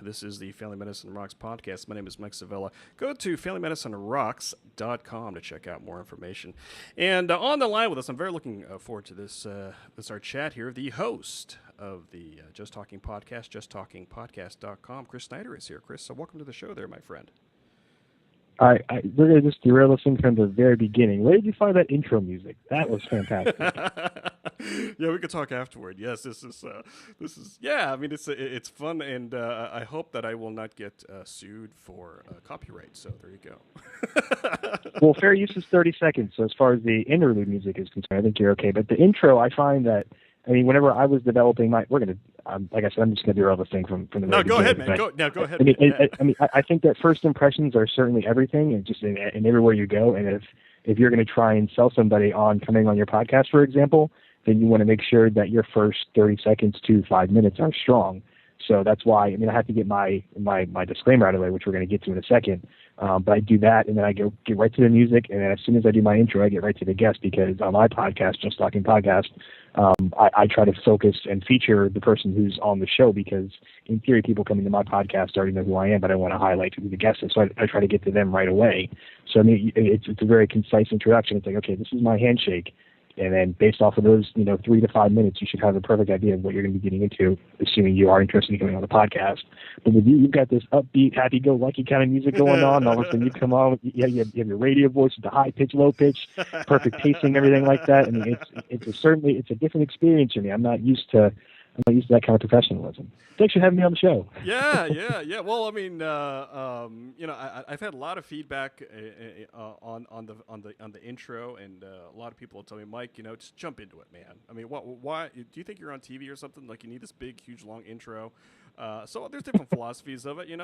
This is the Family Medicine Rocks podcast. My name is Mike Savella. Go to FamilyMedicineRocks.com to check out more information. And on the line with us, I'm very looking forward to this. This our chat here. The host of the Just Talking Podcast, JustTalkingPodcast.com, Chris Snyder is here. Chris, so welcome to the show there, my friend. We're going to just derail this thing from the very beginning. Where did you find that intro music? That was fantastic. Yeah, we could talk afterward. Yes, this is. Yeah, I mean, it's fun, and I hope that I will not get sued for copyright. So there you go. Well, fair use is 30 seconds. So as far as the interlude music is concerned, I think you're okay. But the intro, I find that. I mean, whenever I was developing like I said, I'm just going to derail the thing from the. No, go ahead, man. Go ahead. I think that first impressions are certainly everything, and just in everywhere you go. And if you're going to try and sell somebody on coming on your podcast, for example, then you want to make sure that your first 30 seconds to 5 minutes are strong. So that's why, I have to get my disclaimer out of the way, which we're going to get to in a second. But I do that, and then I get right to the music, and then as soon as I do my intro, I get right to the guest, because on my podcast, Just Talking Podcast, I try to focus and feature the person who's on the show, because in theory, people coming to my podcast already know who I am, but I want to highlight who the guest is, so I try to get to them right away. So it's a very concise introduction. It's like, okay, this is my handshake. And then based off of those, 3 to 5 minutes, you should have a perfect idea of what you're going to be getting into, assuming you are interested in coming on the podcast. But with you, you've got this upbeat, happy-go-lucky kind of music going on. All of a sudden, you come on, you have your radio voice with the high pitch, low pitch, perfect pacing, everything like that. I mean, it's a different experience for me. I'm not used to that kind of professionalism. Thanks for having me on the show. Yeah. Well, I mean, I've had a lot of feedback on the intro, and a lot of people will tell me, Mike, just jump into it, man. I mean, why do you think you're on TV or something? Like, you need this big, huge, long intro. So there's different philosophies of it, your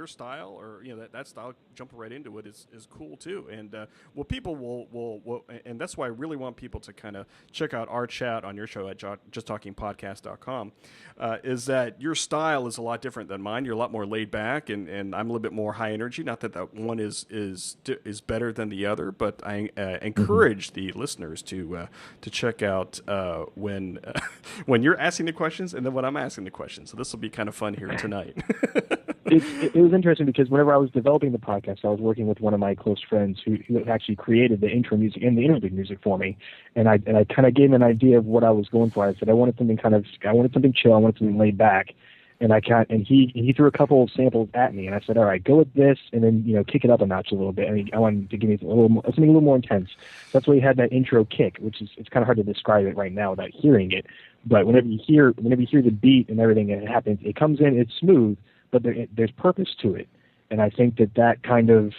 style, or that style, jumping right into it is cool too. And people will, and that's why I really want people to kind of check out our chat on your show at JustTalkingPodcast.com. Is that your style is a lot different than mine. You're a lot more laid back, and I'm a little bit more high energy. Not that one is better than the other, but I encourage the listeners to check out when you're asking the questions, and then when I'm asking the questions. So this will be kind of fun here tonight. It was interesting, because whenever I was developing the podcast, I was working with one of my close friends who actually created the intro music and the interlude music for me, and I kind of gave him an idea of what I was going for. I said I wanted something chill, I wanted something laid back, and he threw a couple of samples at me, and I said, all right, go with this, and then kick it up a notch a little bit. I wanted to give me something a little more intense. That's why he had that intro kick, which is, it's kind of hard to describe it right now without hearing it. But whenever you hear the beat and everything that happens, it comes in, it's smooth, but there's purpose to it. And I think that kind of,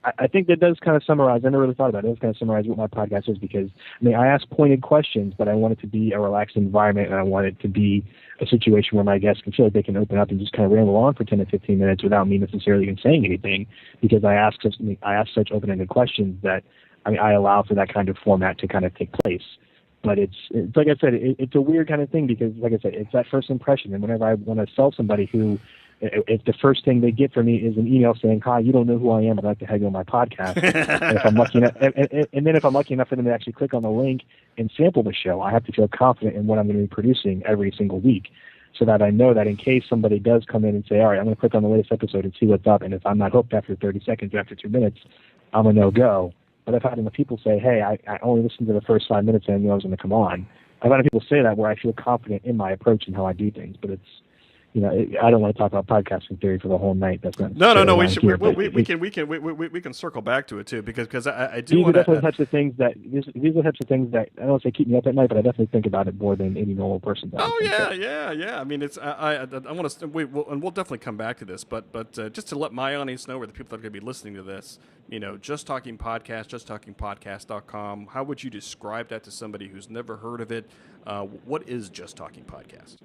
I think that does kind of summarize, I never really thought about it, it does kind of summarize what my podcast is, because, I ask pointed questions, but I want it to be a relaxed environment, and I want it to be a situation where my guests can feel like they can open up and just kind of ramble on for 10 to 15 minutes without me necessarily even saying anything, because I ask such open-ended questions that, I allow for that kind of format to kind of take place. But it's like I said, it's a weird kind of thing, because, like I said, it's that first impression. And whenever I want to sell somebody who, if the first thing they get from me is an email saying, "Hi, you don't know who I am, I'd like to have you on my podcast," and if I'm lucky enough, and then if I'm lucky enough for them to actually click on the link and sample the show, I have to feel confident in what I'm going to be producing every single week, so that I know that in case somebody does come in and say, "All right, I'm going to click on the latest episode and see what's up," and if I'm not hooked after 30 seconds, after 2 minutes, I'm a no-go. But I've had enough people say, "Hey, I only listened to the first 5 minutes and I knew I was going to come on." I've had people say that, where I feel confident in my approach and how I do things. But it's, I don't want to talk about podcasting theory for the whole night. That's not no. We can circle back to it too, because I do want to. These are the types of things that I don't want to say keep me up at night, but I definitely think about it more than any normal person does. Oh yeah. I mean, it's I want to. We'll definitely come back to this, but just to let my audience know, or the people that are going to be listening to this, Just Talking Podcast, JustTalkingPodcast.com. How would you describe that to somebody who's never heard of it? What is Just Talking Podcast?